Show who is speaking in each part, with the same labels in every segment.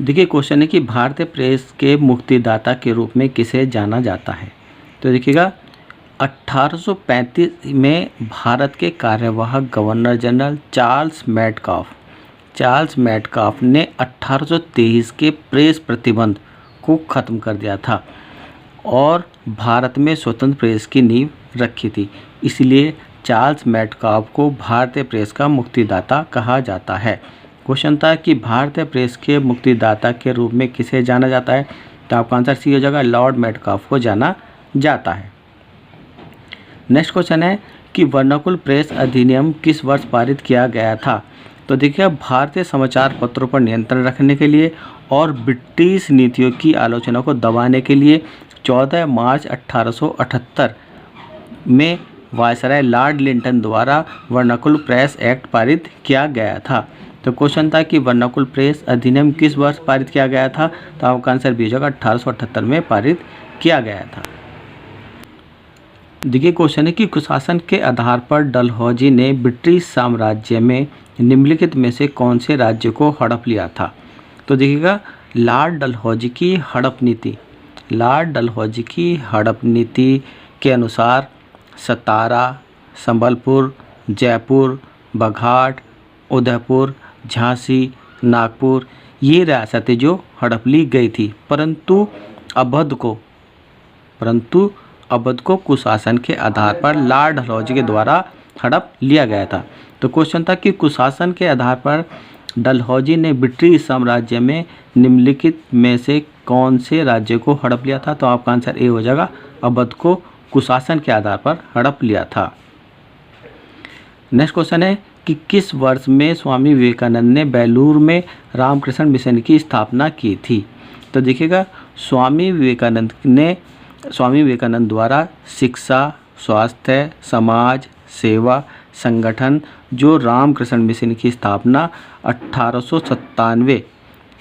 Speaker 1: देखिए क्वेश्चन है कि भारतीय प्रेस के मुक्तिदाता के रूप में किसे जाना जाता है। तो देखिएगा 1835 में भारत के कार्यवाहक गवर्नर जनरल चार्ल्स मेटकाफ ने 1823 के प्रेस प्रतिबंध को ख़त्म कर दिया था और भारत में स्वतंत्र प्रेस की नींव रखी थी। इसलिए चार्ल्स मेटकाफ को भारतीय प्रेस का मुक्तिदाता कहा जाता है। क्वेश्चन था कि भारतीय प्रेस के मुक्तिदाता के रूप में किसे जाना जाता है। तो आपका आंसर सी हो जाएगा, लॉर्ड मेटकाफ को जाना जाता है। नेक्स्ट क्वेश्चन है कि वर्नाकुल प्रेस अधिनियम किस वर्ष पारित किया गया था। तो देखिए भारतीय समाचार पत्रों पर नियंत्रण रखने के लिए और ब्रिटिश नीतियों की आलोचना को दबाने के लिए 14 मार्च 1878 में वायसराय लॉर्ड लिंटन द्वारा वर्नाकुल प्रेस एक्ट पारित किया गया था। तो क्वेश्चन था कि वर्नाकुल प्रेस अधिनियम किस वर्ष पारित किया गया था। तो आपका आंसर बी होगा, 1878 में पारित किया गया था। देखिए क्वेश्चन है कि कुशासन के आधार पर डलहौजी ने ब्रिटिश साम्राज्य में निम्नलिखित में से कौन से राज्य को हड़प लिया था। तो देखिएगा लॉर्ड डलहौजी की हड़प नीति के अनुसार सतारा, संबलपुर, जयपुर, बघाट, उदयपुर, झांसी, नागपुर ये रियासतें जो हड़प ली गई थी, परंतु अवध को कुशासन के आधार पर लॉर्ड डलहौजी के द्वारा हड़प लिया गया था। तो क्वेश्चन था कि कुशासन के आधार पर डलहौजी ने ब्रिटिश साम्राज्य में निम्नलिखित में से कौन से राज्य को हड़प लिया था। तो आपका आंसर ए हो जाएगा, अवध को कुशासन के आधार पर हड़प लिया था। नेक्स्ट क्वेश्चन है कि किस वर्ष में स्वामी विवेकानंद ने बेलूर में रामकृष्ण मिशन की स्थापना की थी। तो देखिएगा स्वामी विवेकानंद द्वारा शिक्षा, स्वास्थ्य, समाज सेवा संगठन जो रामकृष्ण मिशन की स्थापना 1897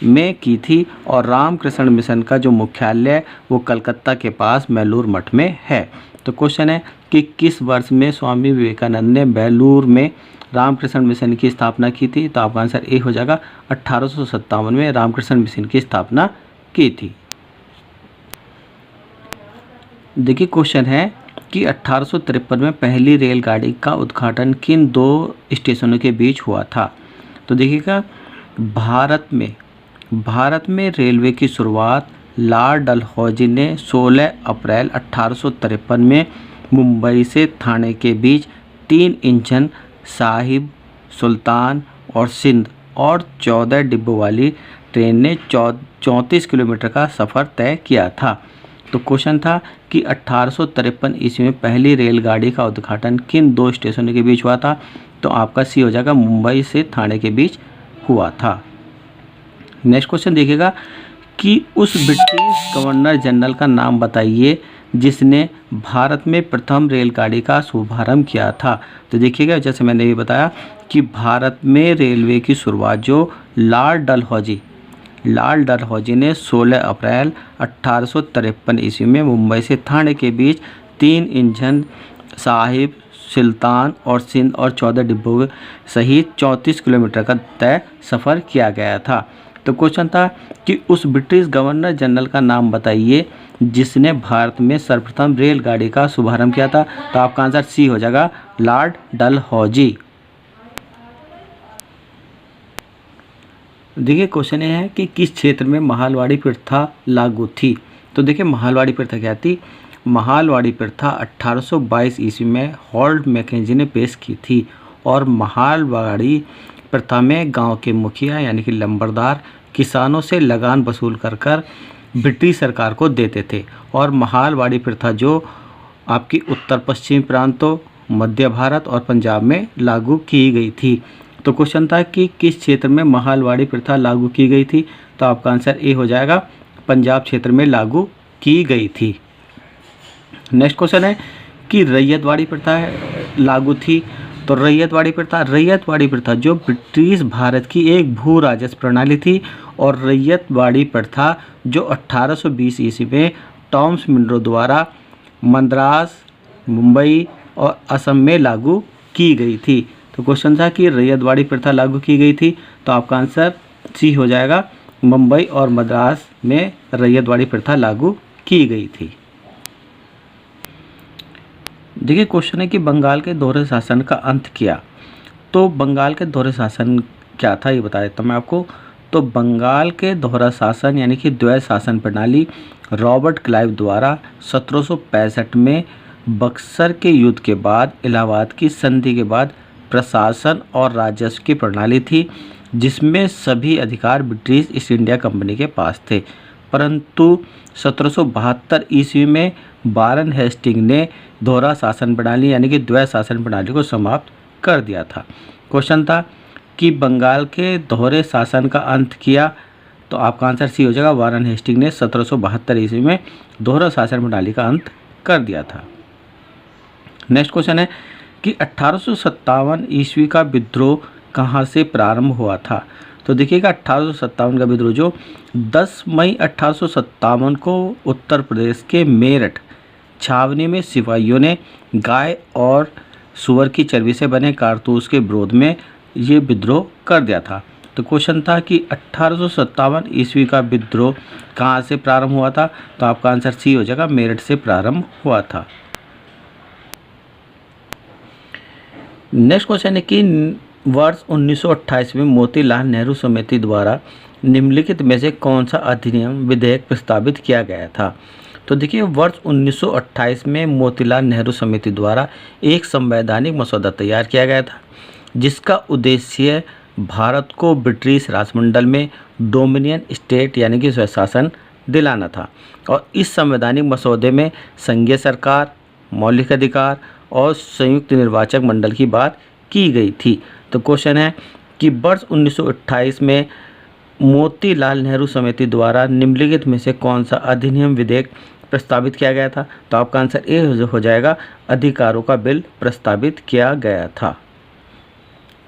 Speaker 1: में की थी और रामकृष्ण मिशन का जो मुख्यालय वो कलकत्ता के पास बेलूर मठ में है। तो क्वेश्चन है कि किस वर्ष में स्वामी विवेकानंद ने बेलूर में रामकृष्ण मिशन की स्थापना की थी। तो आपका आंसर ए हो जाएगा, 1857 में रामकृष्ण मिशन की स्थापना की थी। देखिए क्वेश्चन है कि 1853 में पहली रेलगाड़ी का उद्घाटन किन दो स्टेशनों के बीच हुआ था। तो देखिएगा भारत में रेलवे की शुरुआत लॉर्ड डलहौजी ने 16 अप्रैल 1853 में मुंबई से ठाणे के बीच 3 इंजन साहिब, सुल्तान और सिंध और 14 डिब्बों वाली ट्रेन ने 34 किलोमीटर का सफ़र तय किया था। तो क्वेश्चन था कि 1853 ईस्वी में पहली रेलगाड़ी का उद्घाटन किन दो स्टेशनों के बीच हुआ था। तो आपका सी हो जाएगा, मुंबई से ठाणे के बीच हुआ था। नेक्स्ट क्वेश्चन देखिएगा कि उस ब्रिटिश गवर्नर जनरल का नाम बताइए जिसने भारत में प्रथम रेलगाड़ी का शुभारंभ किया था। तो देखिएगा जैसे मैंने ये बताया कि भारत में रेलवे की शुरुआत जो लॉर्ड डलहौजी ने 16 अप्रैल 1853 ईस्वी में मुंबई से ठाणे के बीच 3 इंजन साहिब, सुल्तान और सिंध और 14 डिब्बों सहित 34 किलोमीटर का तय सफ़र किया गया था। तो क्वेश्चन था कि उस ब्रिटिश गवर्नर जनरल का नाम बताइए जिसने भारत में सर्वप्रथम रेलगाड़ी का शुभारंभ किया था। तो आपका आंसर सी हो जाएगा, लॉर्ड डलहौजी। देखिए क्वेश्चन ये है कि किस क्षेत्र में महालवाड़ी प्रथा लागू थी। तो देखिए महालवाड़ी प्रथा क्या थी। महालवाड़ी प्रथा 1822 ईस्वी में हॉल्ट मैकेंजी ने पेश की थी और महालवाड़ी प्रथा में गांव के मुखिया यानी कि लंबरदार किसानों से लगान वसूल कर ब्रिटिश सरकार को देते थे और महालवाड़ी प्रथा जो आपकी उत्तर पश्चिमी प्रांतों, मध्य भारत और पंजाब में लागू की गई थी। तो क्वेश्चन था कि किस क्षेत्र में महालवाड़ी प्रथा लागू की गई थी। तो आपका आंसर ए हो जाएगा, पंजाब क्षेत्र में लागू की गई थी। नेक्स्ट क्वेश्चन है कि रैयतवाड़ी प्रथा लागू थी। तो रैयतवाड़ी प्रथा जो ब्रिटिश भारत की एक भू राजस्व प्रणाली थी और रैयतवाड़ी प्रथा जो 1820 ईस्वी में टॉमस मुनरो द्वारा मद्रास, मुंबई और असम में लागू की गई थी। तो क्वेश्चन था कि रैयतवाड़ी प्रथा लागू की गई थी। तो आपका आंसर सी हो जाएगा, मुंबई और मद्रास में रैयतवाड़ी प्रथा लागू की गई थी। देखिए क्वेश्चन है कि बंगाल के दोहरे शासन का अंत किया। तो बंगाल के दोहरे शासन क्या था ये बता देता हूँ मैं आपको। तो बंगाल के दोहरा शासन यानी कि द्वैत शासन प्रणाली रॉबर्ट क्लाइव द्वारा 1765 में बक्सर के युद्ध के बाद इलाहाबाद की संधि के बाद प्रशासन और राजस्व की प्रणाली थी, जिसमें सभी अधिकार ब्रिटिश ईस्ट इंडिया कंपनी के पास थे। परंतु 1772 ईस्वी में वारन हेस्टिंग ने दोहरा शासन प्रणाली यानी कि द्वैत शासन प्रणाली को समाप्त कर दिया था। क्वेश्चन था कि बंगाल के दोहरे शासन का अंत किया। तो आपका आंसर सी हो जाएगा, वारन हेस्टिंग ने 1772 ईस्वी में दोहरा शासन प्रणाली का अंत कर दिया था। नेक्स्ट क्वेश्चन है कि 1857 ईस्वी का विद्रोह कहाँ से प्रारंभ हुआ था। तो देखिएगा 1857 का विद्रोह जो 10 मई 1857 को उत्तर प्रदेश के मेरठ छावनी में सिपाहियों ने गाय और सुअर की चर्बी से बने कारतूस के विरोध में ये विद्रोह कर दिया था। तो क्वेश्चन था कि 1857 ईस्वी का विद्रोह कहाँ से प्रारंभ हुआ था। तो आपका आंसर सी हो जाएगा, मेरठ से प्रारंभ हुआ था। नेक्स्ट क्वेश्चन है कि वर्ष 1928 में मोतीलाल नेहरू समिति द्वारा निम्नलिखित में से कौन सा अधिनियम विधेयक प्रस्तावित किया गया था। तो देखिए वर्ष 1928 में मोतीलाल नेहरू समिति द्वारा एक संवैधानिक मसौदा तैयार किया गया था, जिसका उद्देश्य भारत को ब्रिटिश राजमंडल में डोमिनियन स्टेट यानी कि स्वशासन दिलाना था। और इस संवैधानिक मसौदे में संघीय सरकार, मौलिक अधिकार और संयुक्त निर्वाचक मंडल की बात की गई थी। तो क्वेश्चन है कि वर्ष 1928 में मोतीलाल नेहरू समिति द्वारा निम्नलिखित में से कौन सा अधिनियम विधेयक प्रस्तावित किया गया था। तो आपका आंसर ए हो जाएगा, अधिकारों का बिल प्रस्तावित किया गया था।